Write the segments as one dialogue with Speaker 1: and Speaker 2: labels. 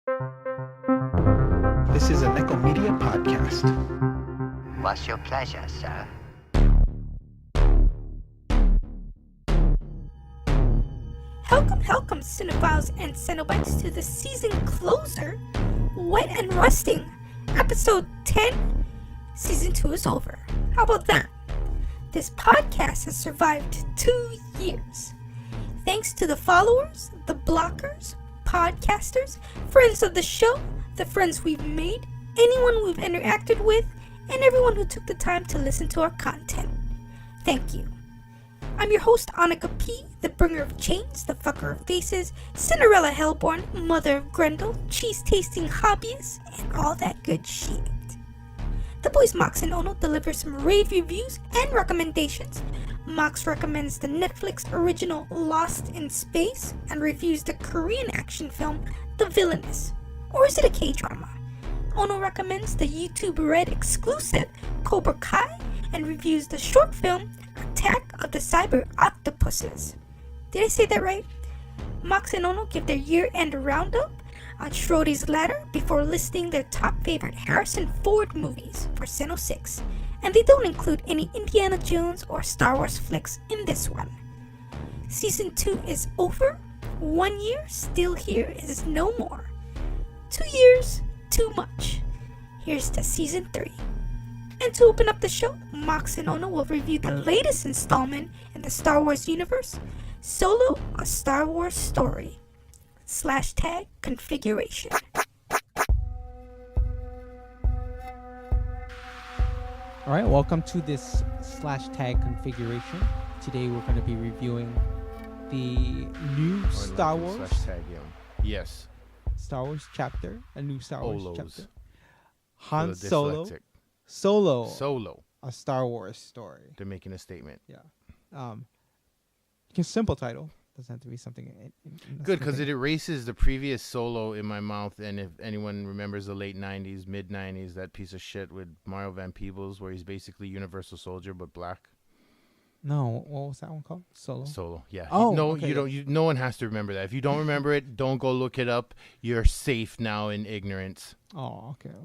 Speaker 1: This is a Nekko Media podcast.
Speaker 2: What's your pleasure, sir?
Speaker 3: Welcome, cinephiles and cenobites, to the season closer, Wet and Rusting, episode 10. Season 2 is over. How about that? This podcast has survived 2 years. Thanks to the followers, the blockers, podcasters, friends of the show, the friends we've made, anyone we've interacted with, and everyone who took the time to listen to our content. Thank you. I'm your host, Annika P., the bringer of chains, the fucker of faces, Cinderella Hellborn, mother of Grendel, cheese-tasting hobbyist, and all that good shit. The boys Mox and Ono deliver some rave reviews and recommendations. Mox recommends the Netflix original Lost in Space and reviews the Korean action film The Villainous. Or is it a K-drama? Ono recommends the YouTube Red exclusive Cobra Kai and reviews the short film Attack of the Cyber Octopuses. Did I say that right? Mox and Ono give their year-end roundup on Schroding's Ladder before listing their top favorite Harrison Ford movies for Seno 6, and they don't include any Indiana Jones or Star Wars flicks in this one. Season 2 is over. 1 year still here is no more. 2 years, too much. Here's to Season 3. And to open up the show, Mox and Ono will review the latest installment in the Star Wars universe, Solo: A Star Wars Story /tag configuration.
Speaker 4: All right, welcome to this /tag configuration. Today we're going to be reviewing the new Star Wars
Speaker 5: Yes.
Speaker 4: Star Wars chapter, a new Star Wars
Speaker 5: Olos.
Speaker 4: chapter. Han Solo, a Star Wars story.
Speaker 5: They're making a statement.
Speaker 4: Yeah. Simple title. Doesn't have to be something.
Speaker 5: Good, because it erases the previous Solo in my mouth. And if anyone remembers the late 90s, mid 90s, that piece of shit with Mario Van Peebles, where he's basically Universal Soldier but black.
Speaker 4: No, what was that one called?
Speaker 5: Solo, yeah.
Speaker 4: Oh,
Speaker 5: no,
Speaker 4: okay,
Speaker 5: you don't. No one has to remember that. If you don't remember it, don't go look it up. You're safe now in ignorance.
Speaker 4: Oh, okay.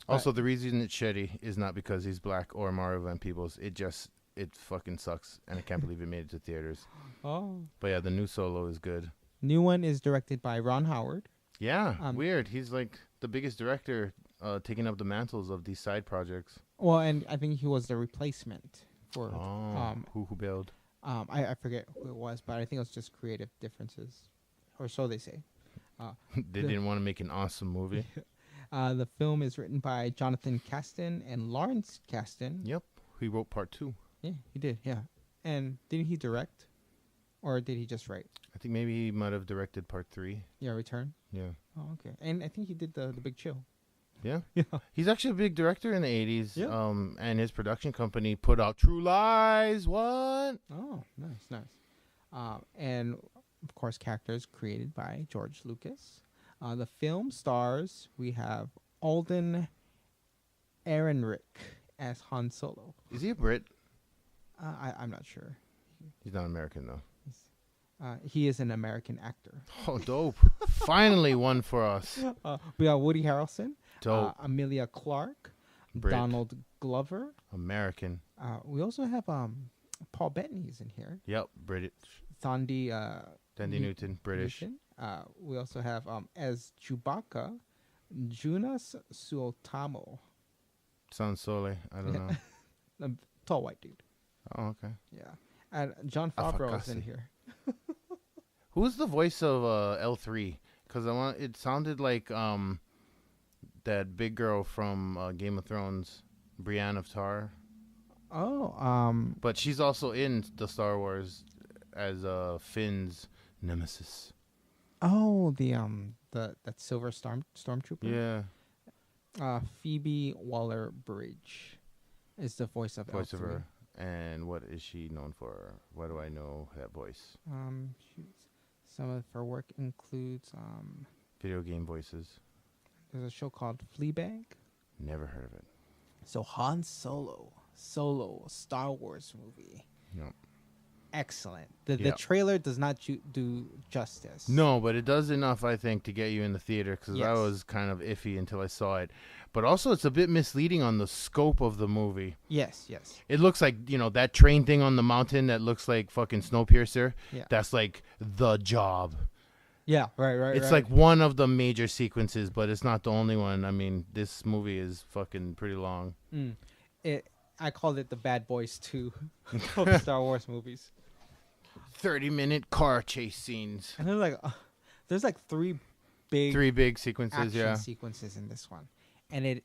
Speaker 5: Also, the reason it's shitty is not because he's black or Mario Van Peebles. It fucking sucks, and I can't believe it made it to theaters.
Speaker 4: Oh.
Speaker 5: But yeah, the new Solo is good.
Speaker 4: New one is directed by Ron Howard.
Speaker 5: Yeah, weird. He's like the biggest director, taking up the mantles of these side projects.
Speaker 4: Well, and I think he was the replacement for
Speaker 5: who bailed?
Speaker 4: I forget who it was, but I think it was just creative differences, or so they say.
Speaker 5: They didn't want to make an awesome movie.
Speaker 4: The film is written by Jonathan Kasdan and Lawrence Kasdan.
Speaker 5: Yep, he wrote part 2.
Speaker 4: Yeah, he did. Yeah, and didn't he direct, or did he just write?
Speaker 5: I think maybe he might have directed part 3.
Speaker 4: Yeah, Return.
Speaker 5: Yeah.
Speaker 4: Oh, okay. And I think he did the Big Chill.
Speaker 5: Yeah.
Speaker 4: Yeah.
Speaker 5: He's actually a big director in the 80s.
Speaker 4: Yeah.
Speaker 5: And his production company put out True Lies. What?
Speaker 4: Oh, nice. And of course, characters created by George Lucas. The film stars, we have Alden Ehrenreich as Han Solo.
Speaker 5: Is he a Brit?
Speaker 4: I'm not sure.
Speaker 5: He's not American, though.
Speaker 4: He is an American actor.
Speaker 5: Oh, dope. Finally one for us.
Speaker 4: We got Woody Harrelson,
Speaker 5: Dope.
Speaker 4: Amelia Clark,
Speaker 5: Brit.
Speaker 4: Donald Glover.
Speaker 5: American.
Speaker 4: We also have Paul Bettany's in here.
Speaker 5: Yep, British.
Speaker 4: Thandi
Speaker 5: Newton, British.
Speaker 4: Newton. We also have as Chewbacca, Jonas Suotamo.
Speaker 5: Sounds solely. I don't know.
Speaker 4: A tall white dude.
Speaker 5: Oh, okay.
Speaker 4: Yeah. And John Favreau is in here.
Speaker 5: Who's the voice of L3? Because it sounded like that big girl from Game of Thrones, Brienne of Tar.
Speaker 4: Oh,
Speaker 5: But she's also in the Star Wars as Finn's nemesis.
Speaker 4: Oh, that silver stormtrooper.
Speaker 5: Yeah.
Speaker 4: Phoebe Waller-Bridge is the voice of
Speaker 5: Voice of
Speaker 4: L3.
Speaker 5: her. And what is she known for? Why do I know that voice?
Speaker 4: Some of her work includes
Speaker 5: Video game voices.
Speaker 4: there's a show called Fleabag.
Speaker 5: Never heard of it.
Speaker 4: So Han Solo, a Star Wars movie.
Speaker 5: Yep.
Speaker 4: excellent. The
Speaker 5: Yeah.
Speaker 4: trailer does not do justice.
Speaker 5: No, but it does enough, I think, to get you in the theater because I
Speaker 4: Yes.
Speaker 5: was kind of iffy until I saw it. But also, it's a bit misleading on the scope of the movie.
Speaker 4: Yes, yes.
Speaker 5: It looks like, that train thing on the mountain that looks like fucking Snowpiercer.
Speaker 4: Yeah.
Speaker 5: That's like the job.
Speaker 4: Yeah, right.
Speaker 5: It's like one of the major sequences, but it's not the only one. I mean, this movie is fucking pretty long.
Speaker 4: I called it the Bad Boys 2 of the Star Wars movies.
Speaker 5: 30-minute car chase scenes.
Speaker 4: And there's like three big
Speaker 5: sequences,
Speaker 4: action sequences in this one. And it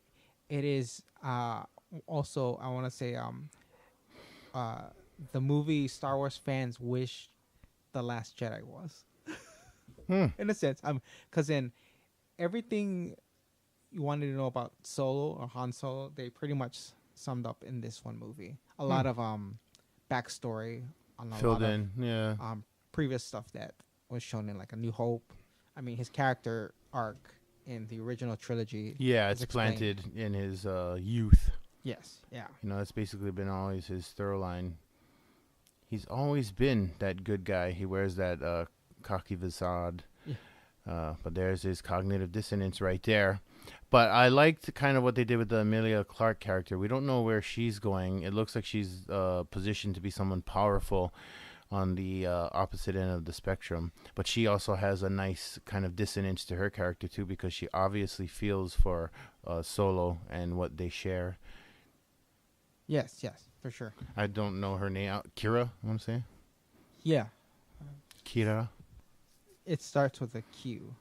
Speaker 4: is also, I want to say, the movie Star Wars fans wish The Last Jedi was. In a sense, because in everything you wanted to know about Solo or Han Solo, they pretty much summed up in this one movie. A lot of backstory on a
Speaker 5: Filled
Speaker 4: lot
Speaker 5: in, yeah.
Speaker 4: of previous stuff that was shown in like A New Hope. I mean, his character arc in the original trilogy.
Speaker 5: Yeah,
Speaker 4: is
Speaker 5: it's
Speaker 4: explained.
Speaker 5: planted in his youth.
Speaker 4: Yes, yeah.
Speaker 5: That's basically been always his through line. He's always been that good guy. He wears that cocky facade.
Speaker 4: Yeah.
Speaker 5: But there's his cognitive dissonance right there. But I liked kind of what they did with the Emilia Clarke character. We don't know where she's going. It looks like she's positioned to be someone powerful on the opposite end of the spectrum. But she also has a nice kind of dissonance to her character, too, because she obviously feels for Solo and what they share.
Speaker 4: Yes, for sure.
Speaker 5: I don't know her name. Kira, I want to say?
Speaker 4: Yeah.
Speaker 5: Kira.
Speaker 4: It starts with a Q.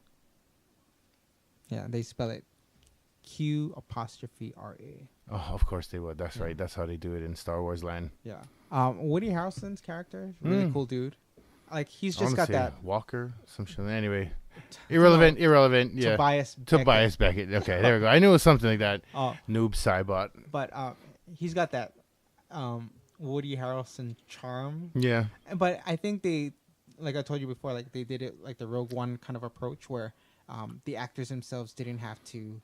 Speaker 4: Yeah, they spell it Q''RA.
Speaker 5: Oh, of course they would. That's right. That's how they do it in Star Wars land.
Speaker 4: Yeah. Woody Harrelson's character, really cool dude. Like he's
Speaker 5: I
Speaker 4: just
Speaker 5: wanna
Speaker 4: got
Speaker 5: say
Speaker 4: that
Speaker 5: Walker, some shit. Anyway, irrelevant. Yeah.
Speaker 4: Tobias
Speaker 5: Tobias Beckett. Okay, there we go. I knew it was something like that. Noob Cybot.
Speaker 4: But he's got that Woody Harrelson charm.
Speaker 5: Yeah.
Speaker 4: But I think they, like I told you before, like they did it like the Rogue One kind of approach where the actors themselves didn't have to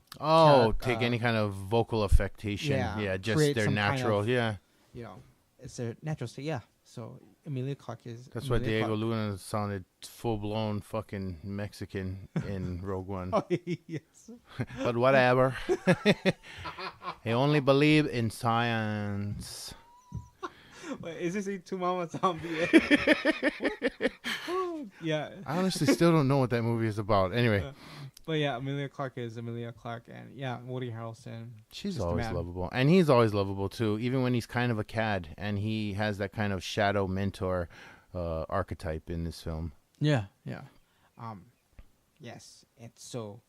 Speaker 5: Take any kind of vocal affectation. Yeah, just
Speaker 4: create
Speaker 5: their
Speaker 4: some kind
Speaker 5: natural.
Speaker 4: of-
Speaker 5: Yeah.
Speaker 4: It's their natural state. Yeah. So Emilia Clarke is.
Speaker 5: That's why
Speaker 4: Emilia
Speaker 5: Diego
Speaker 4: Clarke.
Speaker 5: Luna sounded full-blown fucking Mexican in Rogue One.
Speaker 4: Oh, yes.
Speaker 5: But whatever. He only believe in science.
Speaker 4: Wait, is this a Two Mama Zombie? Yeah.
Speaker 5: I honestly still don't know what that movie is about. Anyway,
Speaker 4: But yeah, Emilia Clarke is Emilia Clarke, and yeah, Woody Harrelson.
Speaker 5: she's
Speaker 4: just a
Speaker 5: always
Speaker 4: man.
Speaker 5: lovable. And he's always lovable, too, even when he's kind of a cad. And he has that kind of shadow mentor archetype in this film.
Speaker 4: Yeah. Yes, it's so.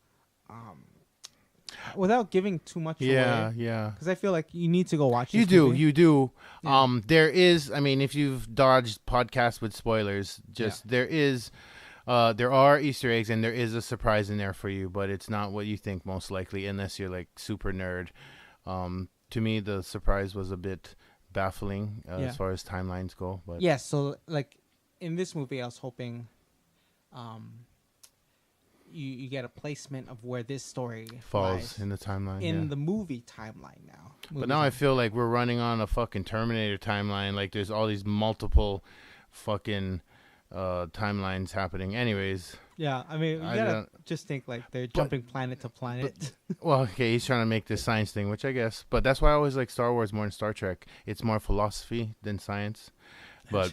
Speaker 4: Without giving too much away,
Speaker 5: Yeah.
Speaker 4: because I feel like you need to go watch.
Speaker 5: You
Speaker 4: this
Speaker 5: do,
Speaker 4: movie.
Speaker 5: you do.
Speaker 4: Yeah.
Speaker 5: There is, I mean, if you've dodged podcasts with spoilers, there are Easter eggs and there is a surprise in there for you, but it's not what you think most likely unless you're like super nerd. To me, the surprise was a bit baffling as far as timelines go. But
Speaker 4: Yeah, so like in this movie, I was hoping, you get a placement of where this story
Speaker 5: falls
Speaker 4: lies
Speaker 5: in the timeline.
Speaker 4: in the movie timeline now.
Speaker 5: But now I feel like we're running on a fucking Terminator timeline. Like there's all these multiple fucking timelines happening. Anyways,
Speaker 4: yeah, I mean, you
Speaker 5: I
Speaker 4: gotta
Speaker 5: don't-
Speaker 4: just think like they're jumping planet to planet.
Speaker 5: well, okay, he's trying to make this science thing, which I guess. But that's why I always like Star Wars more than Star Trek. It's more philosophy than science. But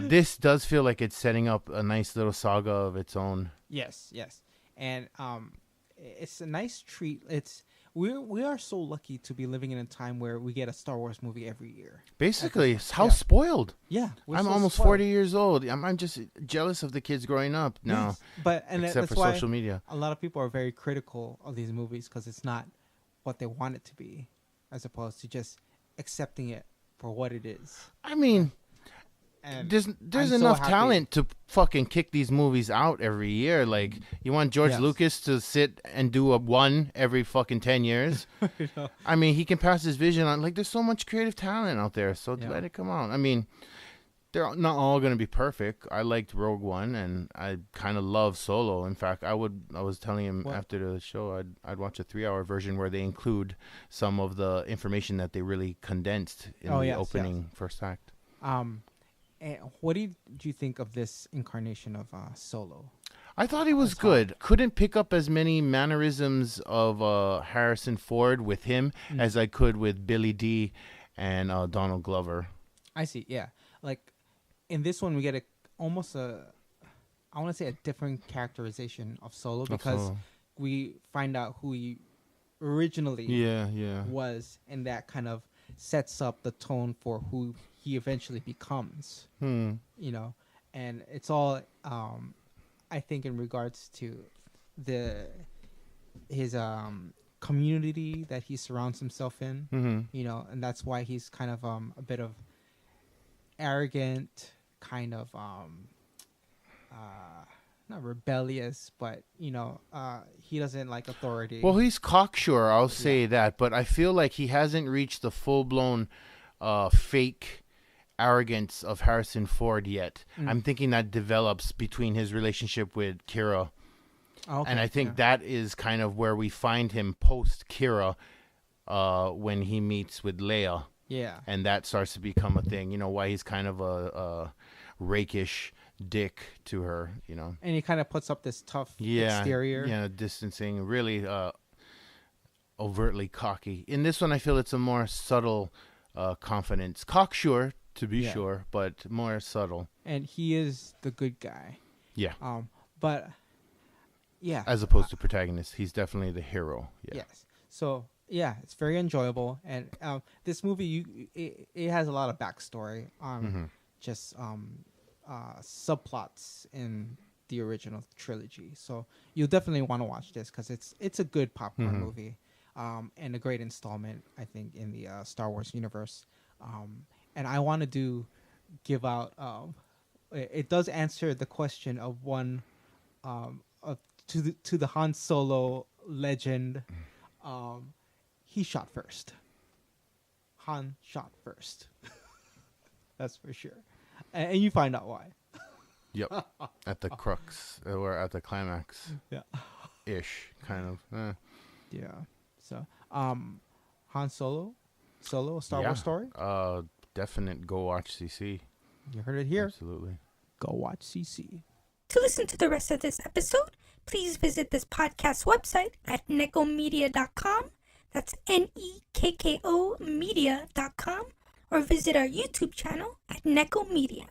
Speaker 5: this does feel like it's setting up a nice little saga of its own.
Speaker 4: Yes, and it's a nice treat. We are so lucky to be living in a time where we get a Star Wars movie every year.
Speaker 5: Basically, it's how
Speaker 4: Yeah.
Speaker 5: spoiled.
Speaker 4: Yeah, we're
Speaker 5: I'm
Speaker 4: so
Speaker 5: almost
Speaker 4: spoiled.
Speaker 5: 40 years old. I'm just jealous of the kids growing up now,
Speaker 4: Yes, but and
Speaker 5: except
Speaker 4: that's
Speaker 5: for
Speaker 4: why
Speaker 5: social media.
Speaker 4: a lot of people are very critical of these movies because it's not what they want it to be, as opposed to just accepting it for what it is.
Speaker 5: I mean,
Speaker 4: And
Speaker 5: there's
Speaker 4: I'm so
Speaker 5: enough
Speaker 4: happy.
Speaker 5: talent to fucking kick these movies out every year. Like, you want George
Speaker 4: Yes.
Speaker 5: Lucas to sit and do a one every fucking 10 years?
Speaker 4: You know?
Speaker 5: I mean, he can pass his vision on. Like, there's so much creative talent out there, so
Speaker 4: Yeah.
Speaker 5: let it come out. I mean, they're not all going to be perfect. I liked Rogue One, and I kind of love Solo. In fact, I was telling him
Speaker 4: What?
Speaker 5: after the show I'd watch a 3-hour version where they include some of the information that they really condensed in the
Speaker 4: Yes,
Speaker 5: opening first act.
Speaker 4: And what do you think of this incarnation of Solo?
Speaker 5: I thought he was good. Couldn't pick up as many mannerisms of Harrison Ford with him as I could with Billy Dee and Donald Glover.
Speaker 4: I see. Yeah, like in this one, we get almost I want to say a different characterization of Solo because
Speaker 5: Solo.
Speaker 4: we find out who he originally was, and that kind of sets up the tone for who he eventually becomes. You know, and it's all I think in regards to his community that he surrounds himself in. You know, and that's why he's kind of a bit of arrogant, kind of not rebellious, but you know, he doesn't like authority.
Speaker 5: Well, he's cocksure, I'll say that, but I feel like he hasn't reached the full-blown fake arrogance of Harrison Ford yet. I'm thinking that develops between his relationship with Kira.
Speaker 4: Okay,
Speaker 5: and I think that is kind of where we find him post Kira when he meets with Leia.
Speaker 4: Yeah.
Speaker 5: And that starts to become a thing, you know, why he's kind of a rakish dick to her, you know.
Speaker 4: And he kind of puts up this tough exterior.
Speaker 5: Yeah, distancing, really overtly cocky. In this one, I feel it's a more subtle confidence. Cocksure, to be sure, but more subtle.
Speaker 4: And he is the good guy.
Speaker 5: Yeah.
Speaker 4: But, yeah.
Speaker 5: As opposed to protagonist, he's definitely the hero. Yeah.
Speaker 4: Yes. So, yeah, it's very enjoyable. And this movie, it has a lot of backstory on just subplots in the original trilogy. So you'll definitely want to watch this because it's a good popcorn movie and a great installment, I think, in the Star Wars universe. And I want to give out. It does answer the question of one to the Han Solo legend. He shot first. Han shot first. That's for sure. And you find out why.
Speaker 5: Yep. At the crux or at the climax.
Speaker 4: Yeah.
Speaker 5: Ish, kind of.
Speaker 4: Yeah. So, Han Solo, a Star Wars story.
Speaker 5: Definite go watch CC.
Speaker 4: You heard it here.
Speaker 5: Absolutely.
Speaker 4: Go watch CC.
Speaker 3: To listen to the rest of this episode, please visit this podcast website at nekkomedia.com. That's NEKKO media.com, or visit our YouTube channel at Nekko Media.